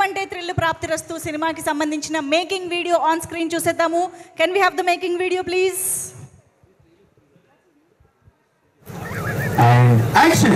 ఏమంటే థ్రిల్ ప్రాప్తిరస్తు సినిమాకి సంబంధించిన మేకింగ్ వీడియో ఆన్ స్క్రీన్ చూసేద్దాము. Can we have the making video please? And action!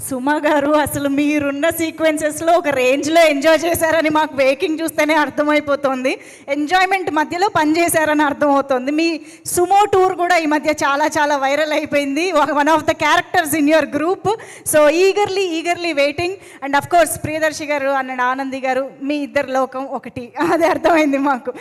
Suma గారు అసలు మీరున్న సీక్వెన్సెస్లో ఒక రేంజ్లో ఎంజాయ్ చేశారని మాకు వేకింగ్ చూస్తేనే అర్థమైపోతుంది. ఎంజాయ్మెంట్ మధ్యలో పనిచేశారని అర్థమవుతుంది. మీ సుమో టూర్ కూడా ఈ మధ్య చాలా చాలా వైరల్ అయిపోయింది. One of the characters in your group. So eagerly waiting. And of course Priyadarshi గారు అండ్ ఆనంది గారు, మీ ఇద్దరు లోకం ఒకటి, అది అర్థమైంది మాకు.